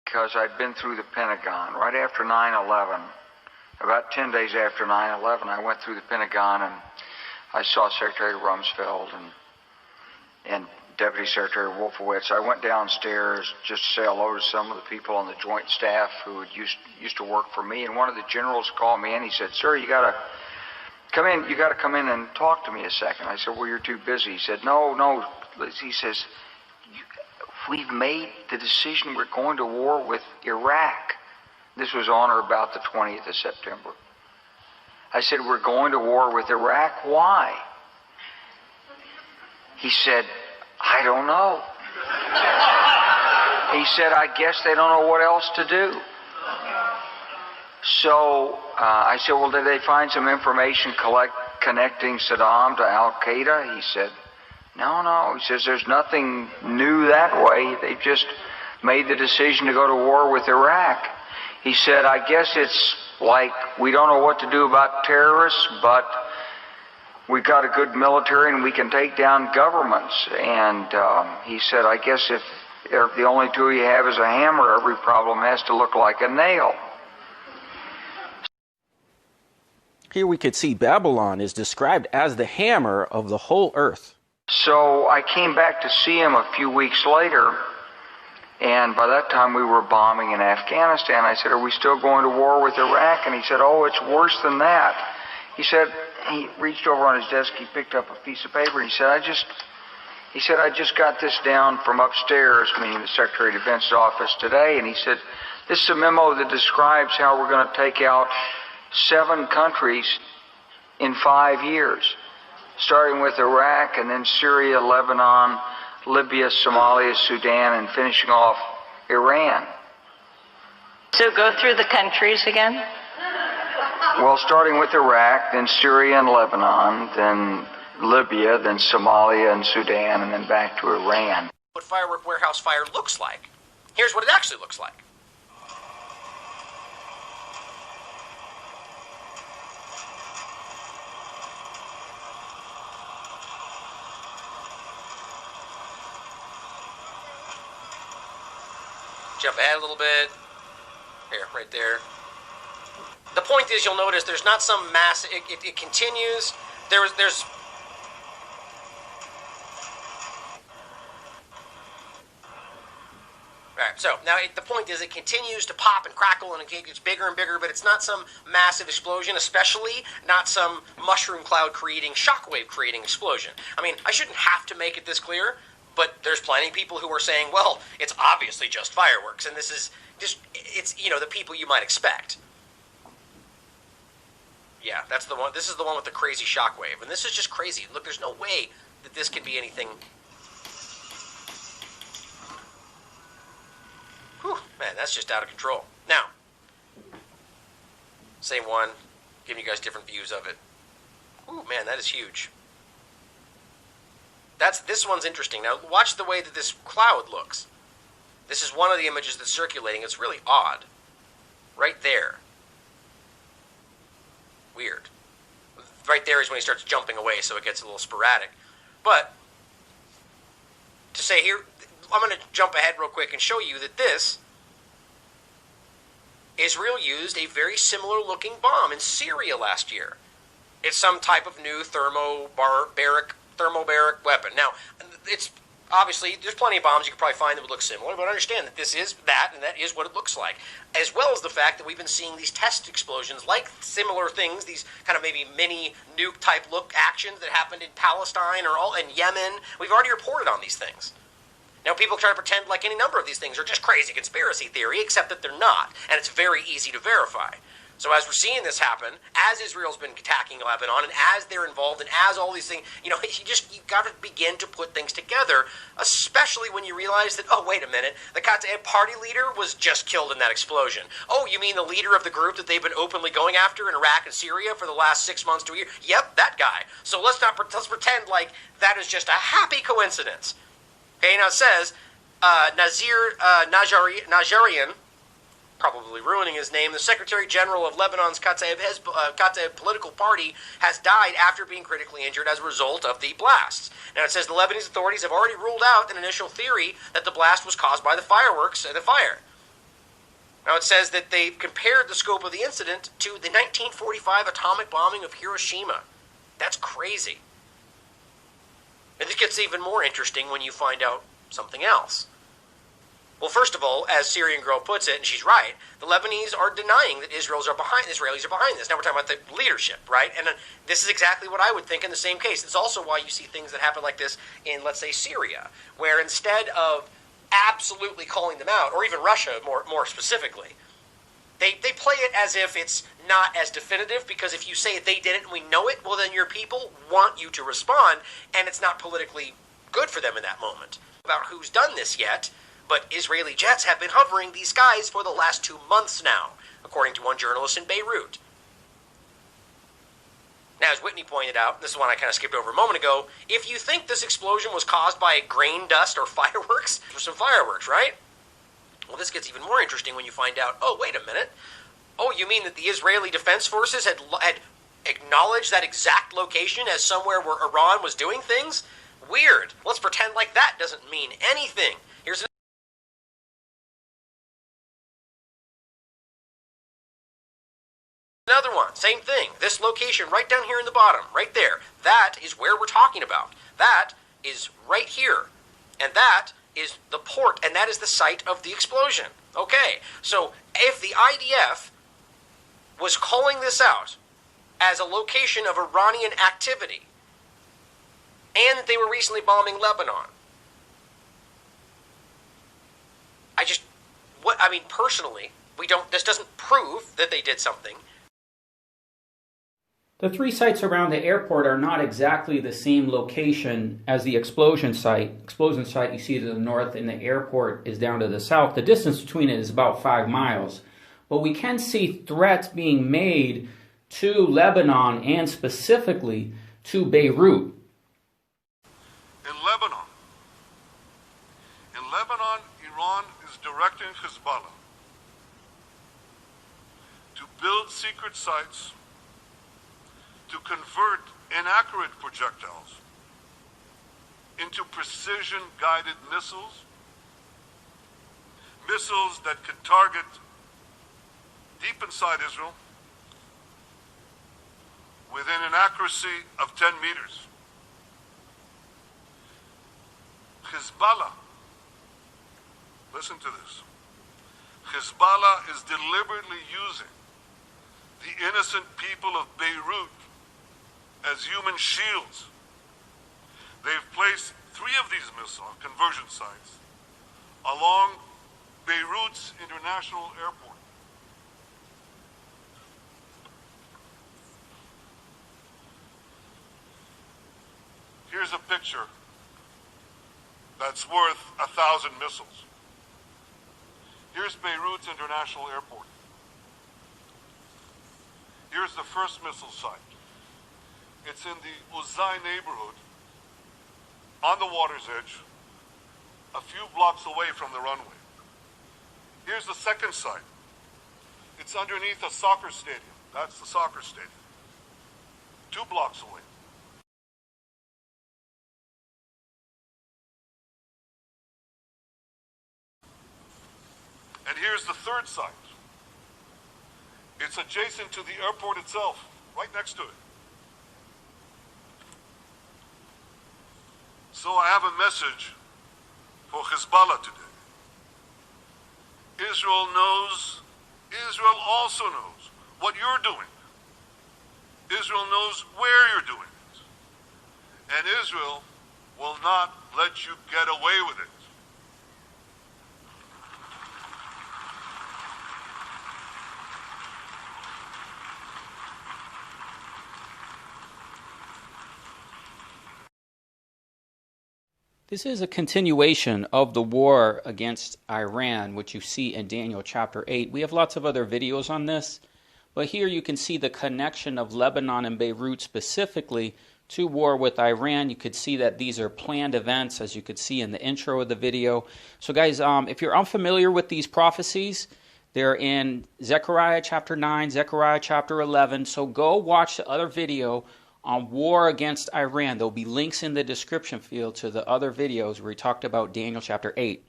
because I'd been through the Pentagon right after 9/11. About 10 days after 9/11, I went through the Pentagon and I saw Secretary Rumsfeld and Deputy Secretary Wolfowitz. I went downstairs just to say hello to some of the people on the Joint Staff who used to work for me, and one of the generals called me in. He said, "Sir, you got to come in. You got to come in and talk to me a second." I said, "Well, you're too busy." He said, "No." He says, "We've made the decision. We're going to war with Iraq." This was on or about the 20th of September. I said, "We're going to war with Iraq. Why?" He said, "I don't know." He said, "I guess they don't know what else to do." So I said, "Well, did they find some information connecting Saddam to Al-Qaeda?" He said, No. He says, "There's nothing new that way. They just made the decision to go to war with Iraq." He said, "I guess it's like we don't know what to do about terrorists, but we've got a good military and we can take down governments." And he said, "I guess if the only tool you have is a hammer, every problem has to look like a nail." Here we could see Babylon is described as the hammer of the whole earth. So I came back to see him a few weeks later, and by that time we were bombing in Afghanistan. I said, "Are we still going to war with Iraq?" And he said, "Oh, it's worse than that." He said, he reached over on his desk, he picked up a piece of paper, and he said, I just got this down from upstairs, meaning the Secretary of Defense's office today, and he said, "This is a memo that describes how we're going to take out 7 countries in 5 years, starting with Iraq and then Syria, Lebanon, Libya, Somalia, Sudan, and finishing off Iran." So go through the countries again? Well, starting with Iraq, then Syria and Lebanon, then Libya, then Somalia and Sudan, and then back to Iran. What Firework Warehouse fire looks like. Here's what it actually looks like. Jump ahead a little bit. Here, right there. The point is, you'll notice there's not some mass. It continues. There's. Alright, so now the point is it continues to pop and crackle and it gets bigger and bigger, but it's not some massive explosion, especially not some mushroom cloud creating, shockwave creating explosion. I mean, I shouldn't have to make it this clear, but there's plenty of people who are saying, well, it's obviously just fireworks, and this is just, it's, the people you might expect. Yeah, that's the one. This is the one with the crazy shockwave, and this is just crazy. Look, there's no way that this could be anything. Whew, man, that's just out of control. Now, same one, giving you guys different views of it. Ooh, man, that is huge. This one's interesting. Now, watch the way that this cloud looks. This is one of the images that's circulating. It's really odd. Right there. Weird. Right there is when he starts jumping away, so it gets a little sporadic. But, to say here, I'm going to jump ahead real quick and show you that this, Israel used a very similar looking bomb in Syria last year. It's some type of new thermobaric weapon. Now, it's obviously, there's plenty of bombs you could probably find that would look similar, but understand that this is that, and that is what it looks like. As well as the fact that we've been seeing these test explosions, like similar things, these kind of maybe mini nuke type look actions that happened in Palestine or in Yemen. We've already reported on these things. Now, people try to pretend like any number of these things are just crazy conspiracy theory, except that they're not, and it's very easy to verify. So as we're seeing this happen, as Israel's been attacking Lebanon, and as they're involved, and as all these things, you've got to begin to put things together, especially when you realize that, oh, wait a minute, the Kataeb party leader was just killed in that explosion. Oh, you mean the leader of the group that they've been openly going after in Iraq and Syria for the last 6 months to a year? Yep, that guy. So let's pretend like that is just a happy coincidence. Okay, now it says, Najarian, probably ruining his name, the Secretary General of Lebanon's Kataeb political party, has died after being critically injured as a result of the blasts. Now it says the Lebanese authorities have already ruled out an initial theory that the blast was caused by the fireworks and the fire. Now it says that they've compared the scope of the incident to the 1945 atomic bombing of Hiroshima. That's crazy. And this gets even more interesting when you find out something else. Well, first of all, as Syrian Girl puts it, and she's right, the Lebanese are denying that Israelis are behind this. Now we're talking about the leadership, right? And this is exactly what I would think in the same case. It's also why you see things that happen like this in, let's say, Syria, where instead of absolutely calling them out, or even Russia more specifically, they play it as if it's not as definitive, because if you say they did it and we know it, well, then your people want you to respond, and it's not politically good for them in that moment. About who's done this yet, but Israeli jets have been hovering these skies for the last 2 months now, according to one journalist in Beirut. Now, as Whitney pointed out, this is one I kind of skipped over a moment ago, if you think this explosion was caused by grain dust or fireworks, for some fireworks, right? Well, this gets even more interesting when you find out, oh, wait a minute. Oh, you mean that the Israeli Defense Forces had acknowledged that exact location as somewhere where Iran was doing things? Weird. Let's pretend like that doesn't mean anything. Here's another one, same thing. This location right down here in the bottom, right there, that is where we're talking about. That is right here. And that is the port, and that is the site of the explosion. Okay, so if the IDF was calling this out as a location of Iranian activity, and they were recently bombing Lebanon, personally, this doesn't prove that they did something. The three sites around the airport are not exactly the same location as the explosion site. Explosion site you see to the north and the airport is down to the south. The distance between it is about 5 miles. But we can see threats being made to Lebanon and specifically to Beirut. In Lebanon, Iran is directing Hezbollah to build secret sites to convert inaccurate projectiles into precision-guided missiles that can target deep inside Israel within an accuracy of 10 meters. Hezbollah, listen to this, Hezbollah is deliberately using the innocent people of Beirut as human shields. They've placed 3 of these missile conversion sites along Beirut's international airport. Here's a picture that's worth 1,000 missiles. Here's Beirut's international airport. Here's the first missile site. It's in the Uzai neighborhood, on the water's edge, a few blocks away from the runway. Here's the second site. It's underneath a soccer stadium. That's the soccer stadium. 2 blocks away. And here's the third site. It's adjacent to the airport itself, right next to it. So I have a message for Hezbollah today. Israel also knows what you're doing. Israel knows where you're doing it. And Israel will not let you get away with it. This is a continuation of the war against Iran, which you see in Daniel chapter 8. We have lots of other videos on this, but here you can see the connection of Lebanon and Beirut specifically to war with Iran. You could see that these are planned events, as you could see in the intro of the video. So guys, if you're unfamiliar with these prophecies, they're in Zechariah chapter 9, Zechariah chapter 11. So go watch the other video on war against Iran. There'll be links in the description field to the other videos where we talked about Daniel chapter 8.